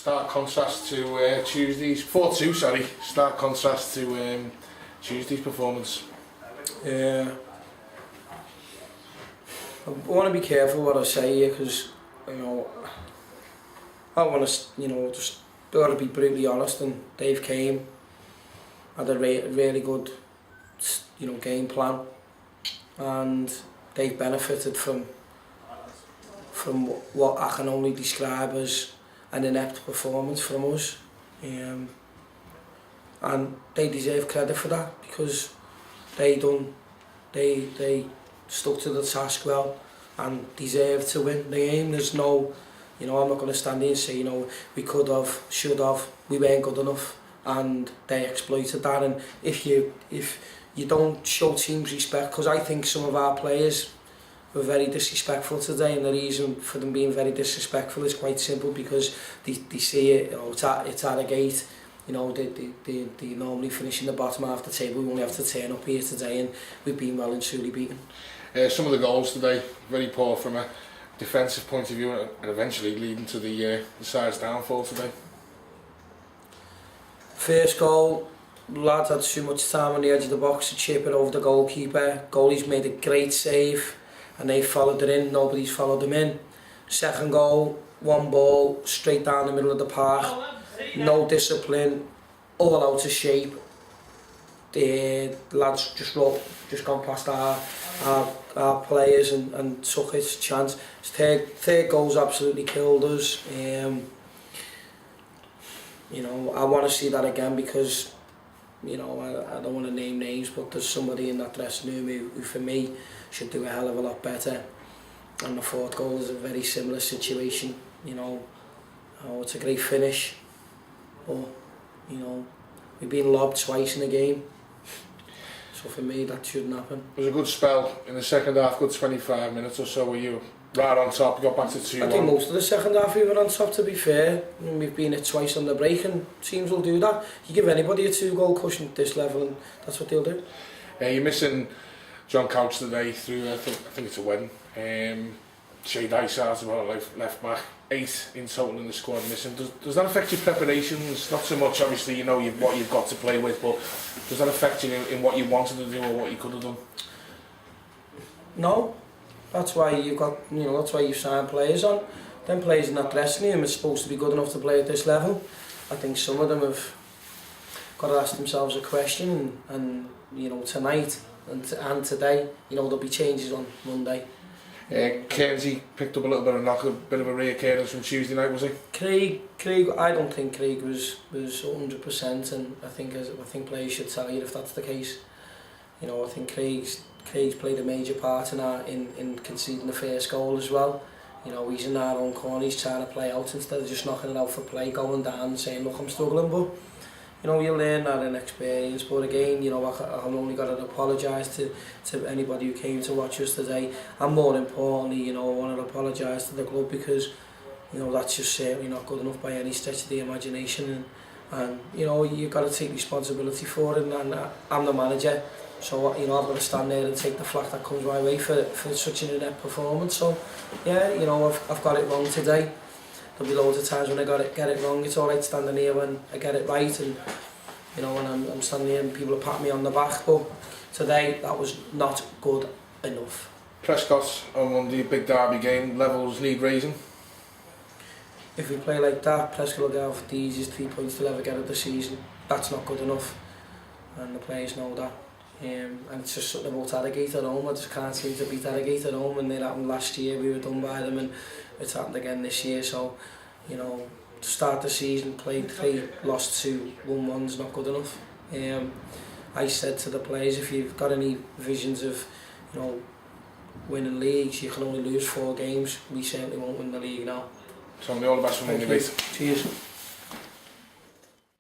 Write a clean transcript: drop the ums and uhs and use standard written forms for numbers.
stark contrast to Tuesday's 4-2. Sorry, stark contrast to Tuesday's performance. Yeah. I want to be careful what I say here because I want to just got to be brutally honest. And Dave came, had a really good game plan, and they benefited from what I can only describe as an inept performance from us, and they deserve credit for that because they stuck to the task well and deserve to win the game. There's no, I'm not going to stand here and say we could have, should have, we weren't good enough, and they exploited that. And if you don't show teams respect, because I think some of our players were very disrespectful today, and the reason for them being very disrespectful is quite simple, because they see it, it's Harrogate, they normally finish in the bottom half of the table. We only have to turn up here today, and we've been well and truly beaten. Some of the goals today, very poor from a defensive point of view, and eventually leading to the side's downfall today. First goal, lads had too much time on the edge of the box to chip it over the goalkeeper. Goalie's made a great save, and they followed it in. Nobody's followed them in. Second goal, one ball straight down the middle of the park. No discipline, all out of shape. The lads just gone past our players and took his chance. His third goal's absolutely killed us. I want to see that again because I don't want to name names, but there's somebody in that dressing room who for me should do a hell of a lot better. And the fourth goal is a very similar situation. It's a great finish, but we've been lobbed twice in a game. So for me, that shouldn't happen. It was a good spell in the second half, good 25 minutes or so where you were right on top, got back to 2-1. I think most of the second half we were on top, to be fair. We've been hit twice on the break, and teams will do that. You give anybody a 2-goal cushion at this level, and that's what they'll do. You're missing John Couch today through, I think it's a wedding. Shay Dysart, well, left back. 8 in total in the squad missing. Does that affect your preparations? Not so much, obviously, what you've got to play with, but does that affect you in what you wanted to do or what you could have done? No. That's why you've got, that's why you've signed players on. Them players in that dressing room are supposed to be good enough to play at this level. I think some of them have got to ask themselves a question, and tonight and today, there'll be changes on Monday. Kearnsey picked up a little bit of knock, a bit of a reoccurrence from Tuesday night, was he? Craig, I don't think Craig was 100%, and I think players should tell you if that's the case. I think Craig's played a major part in conceding the first goal as well. He's in our own corner, he's trying to play out instead of just knocking it out for play, going down and saying, look, I'm struggling. But you learn that in experience. But again, I've only got to apologise to anybody who came to watch us today, and more importantly, I want to apologise to the club, because that's just certainly not good enough by any stretch of the imagination, and you've got to take responsibility for it, and I'm the manager. So I've got to stand there and take the flak that comes my way for such an inept performance. So yeah, I've got it wrong today. There'll be loads of times when I get it wrong. It's alright standing here when I get it right, and when I'm standing here and people are patting me on the back. But today that was not good enough. Prescott on Monday, big derby game. Levels need raising. If we play like that, Prescott will get off the easiest 3 points they'll ever get of the season. That's not good enough, and the players know that. And it's just something about Harrogate at home. I just can't seem to beat Harrogate at home, and it happened last year, we were done by them, and it's happened again this year. So to start the season, played 3, lost 2, won 1's not good enough. I said to the players, if you've got any visions of winning leagues, you can only lose 4 games. We certainly won't win the league now. So all the best for Monday, mate. Cheers.